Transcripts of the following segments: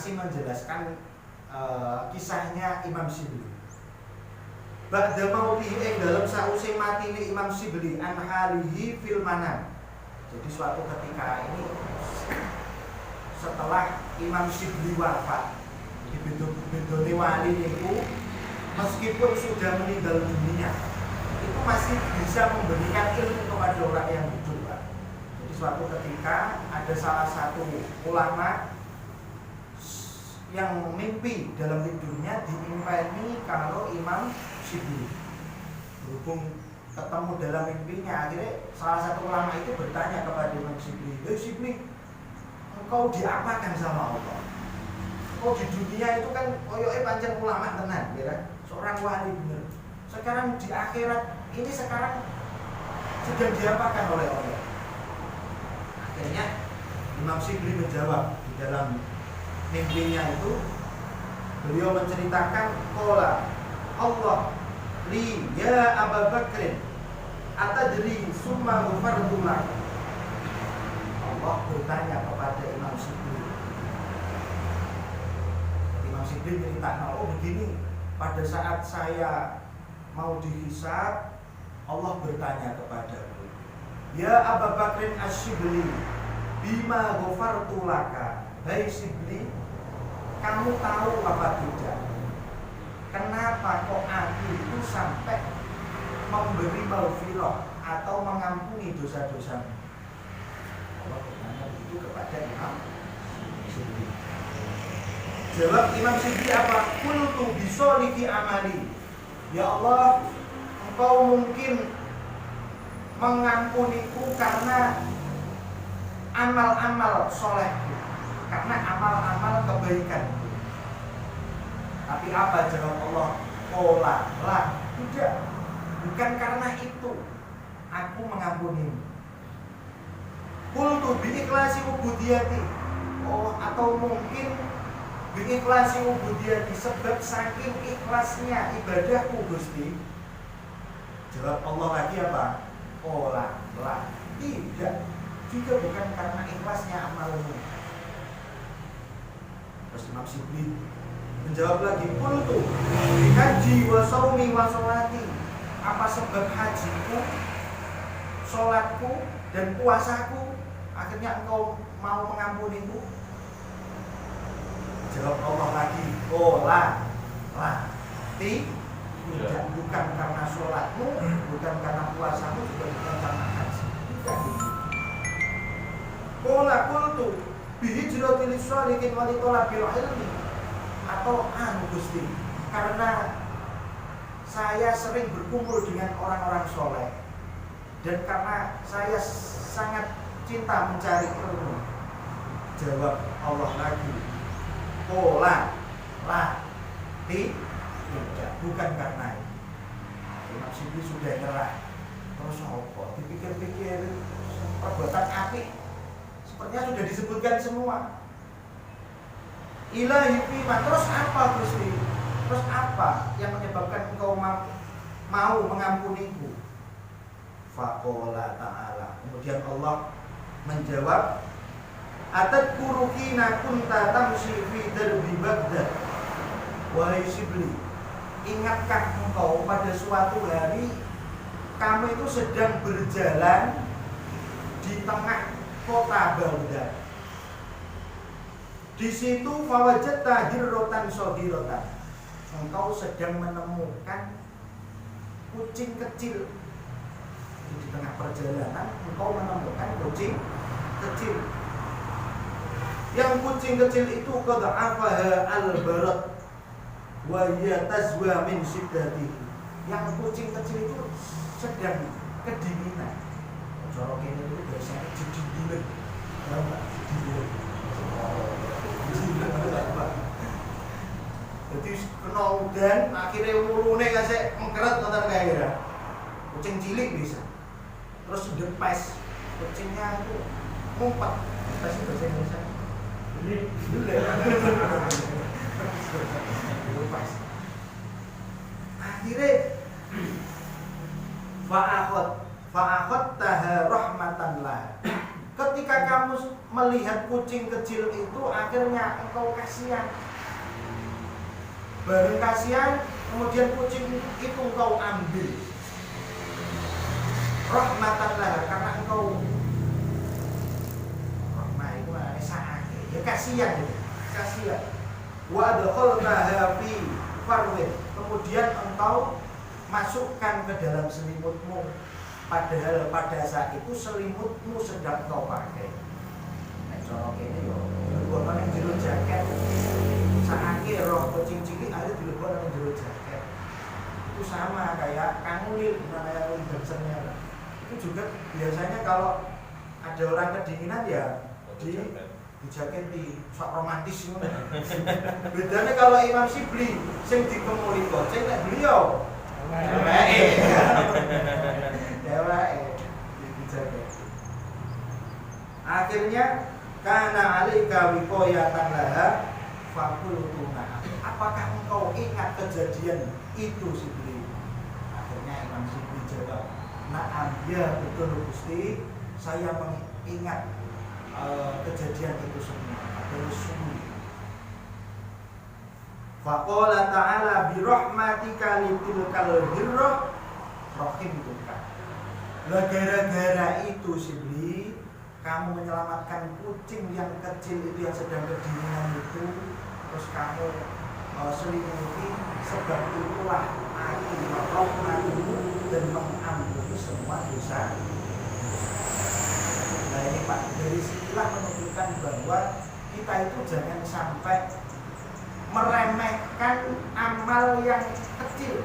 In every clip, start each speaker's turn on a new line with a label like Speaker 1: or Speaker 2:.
Speaker 1: masih menjelaskan kisahnya Imam Shibli. Ba'da mautihi dalam sause matine Imam Shibli an halihi fil manam. Jadi suatu ketika ini setelah Imam Shibli wafat, di bedone wali niku meskipun sudah meninggal dunia, itu masih bisa memberikan ilmu kepada orang yang hidup, Pak. Jadi suatu ketika ada salah satu ulama yang mimpi dalam tidurnya diimpeni kalau Imam Shibli. Berhubung ketemu dalam mimpinya, akhirnya salah satu ulama itu bertanya kepada Imam Shibli, Shibli, engkau diapakan sama Allah? Kau di dunia itu kan koyoke pancen ulama tenan, ya, seorang wali bener. Sekarang di akhirat ini sekarang sedang diapakan oleh Allah? Akhirnya Imam Shibli menjawab di dalam mimpinya itu, beliau menceritakan qala Allah li ya Abu Bakrin atadri summa ghafartullah. Allah bertanya kepada Imam Shibli. Imam Shibli cerita, oh begini, pada saat saya mau dihisab, Allah bertanya kepadaku, ya Abu Bakrin Ash-Shibli bima ghafartu laka. Hai Shibli, kamu tahu apa tidak? Kenapa kok aku itu sampai memberi maghfirah atau mengampuni dosa-dosamu? Allah bertanya itu kepada Imam Shibli. Jawab Imam Shibli apa? Qultu bisoliki amali. Ya Allah, engkau mungkin mengampuniku karena amal-amal solehku, karena amal-amal kebaikan. Tapi apa jawab Allah? Qala la, tidak, bukan karena itu aku mengampunimu. Qultu bi ikhlasi ubudiyati. Oh, atau mungkin bi ikhlasi ubudiyati, sebab saking ikhlasnya ibadahku Gusti. Jawab Allah lagi apa? Qala la, tidak, juga bukan karena ikhlasnya amalmu. Terus Imam Shibli menjawab lagi, qultu haji wa shaumi wa sholati. Apa sebab hajiku, sholatku dan puasaku akhirnya engkau mau mengampuniku? Jawab Allah lagi, qala la, tidak, bukan karena sholatmu, bukan karena puasamu, juga bukan karena haji. Bukan. Qala qultu bihijratil sholihin wa litolabil ilmi. Atau Gusti, karena saya sering berkumpul dengan orang-orang soleh dan karena saya sangat cinta mencari ilmu. Jawab Allah lagi, qala la, tidak, bukan karena itu. Imam Shibli sudah nyerah. Terus apa? Dipikir-pikir, perbuatan apik sepertinya sudah disebutkan semua. Ilahi fima, terus apa Gusti? Terus apa yang menyebabkan engkau mau mengampuniku? Faqala ta'ala, kemudian Allah menjawab, atadkurukina kunta tamshi fi darbi Baghdad. Wahai Shibli, ingatkah engkau pada suatu hari kamu itu sedang berjalan di tengah kota Baghdad. Di situ fawajadta hirrotan sohirotan, engkau sedang menemukan kucing kecil. Di tengah perjalanan engkau menemukan kucing kecil. Yang kucing kecil itu qad afaha al-barat wa hiya tazwa min shiddatihi. Yang kucing kecil itu sedang kedinginan. Cara kene itu biasanya kedinginan. Tahu enggak? Jadi kena udan, akhirnya ulune kasih mengkeret nonton kaya kucing cilik bisa. Terus depes, kucingnya itu ngumpet. Apa sih bahasa Indonesia? Depes. Akhirnya fa'akhot taha rahmatan lah. Ketika kamu melihat kucing kecil itu, akhirnya engkau kasihan. Bareng kasihan, kemudian kucing itu engkau ambil. Rahmatan lah, karena engkau rahmah itu maknanya sakit. Ya kasihan itu, kasihan. Wa adkhalnaha fi farwin. Kemudian engkau masukkan ke dalam selimutmu. Padahal pada saat itu selimutmu sedang kau pakai. Nek cara kene yo dilebokno ning jero jaket. Sakake roh kucing cilik ada dilebokno ning jero jaket. Itu sama kayak kanulil namanya Wilbersennya. Itu juga biasanya kalau ada orang kedinginan ya dijaketi sok romantis ngono. Bedane kalau Imam Sibli sing dikemuli goceng nek beliau akhirnya karena alika wiqayatan laha faqultu na'am. Apakah engkau ingat kejadian itu Sibli? Akhirnya Imam Sibli jawab, na'am, ya betul Gusti, saya mengingat kejadian itu semua. Terus faqala ta'ala bi rahmatika litilkal birrah rahimtuka. Lah gara-gara itu Sibli, kamu menyelamatkan kucing yang kecil itu yang sedang kedinginan itu, terus kamu selimuti, sebab itulah aku rahmatmu dan mengampuni semua dosa. Nah ini Pak, dari sinilah menunjukkan bahwa kita itu jangan sampai meremehkan amal yang kecil,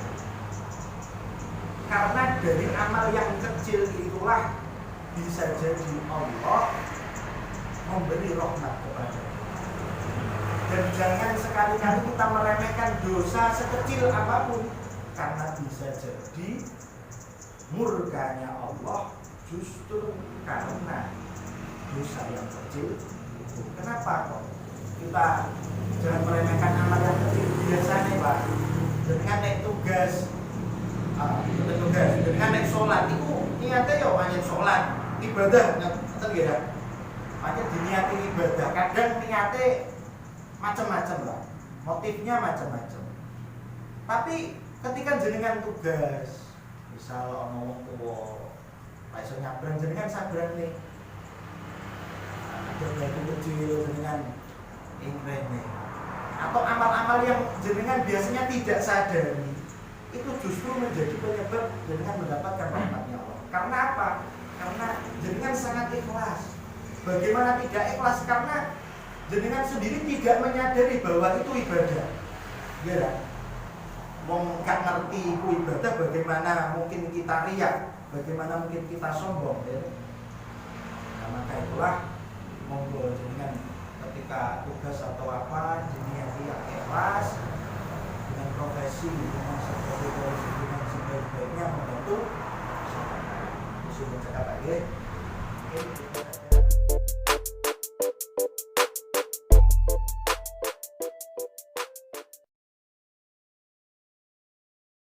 Speaker 1: karena dari amal yang kecil itulah bisa jadi Allah memberi rahmat kepada kita. Dan jangan sekali-kali kita meremehkan dosa sekecil apapun, karena bisa jadi murkanya Allah justru karena dosa yang kecil itu. Kenapa kok kita jangan meremehkan amal yang kecil? Biasanya Pak, dengan naik tugas, dengan naik sholat itu niatnya ya banyak sholat, ibadah, ngerti ya? Banyak diniati ibadah. Kadang niatnya macam-macam lah, motifnya macam-macam. Tapi ketika jenengan tugas, misal ngomong tua, iso nyabrang jenengan sabrang nih. Ada itu kecil jenengan ingrene. Atau amal-amal yang jenengan biasanya tidak sadari, itu justru menjadi penyebab jenengan mendapatkan rahmatnya Allah. Karena apa? Karena jenengan sangat ikhlas. Bagaimana tidak ikhlas? Karena jenengan sendiri tidak menyadari bahwa itu ibadah. Ya kan? Wong gak ngerti itu ibadah, bagaimana mungkin kita riak, bagaimana mungkin kita sombong, ya? Nah, maka itulah monggo jenengan ketika tugas atau apa jenengan yang ikhlas dengan profesi, dengan sebaik-baiknya membantu. Sudah cakap lagi.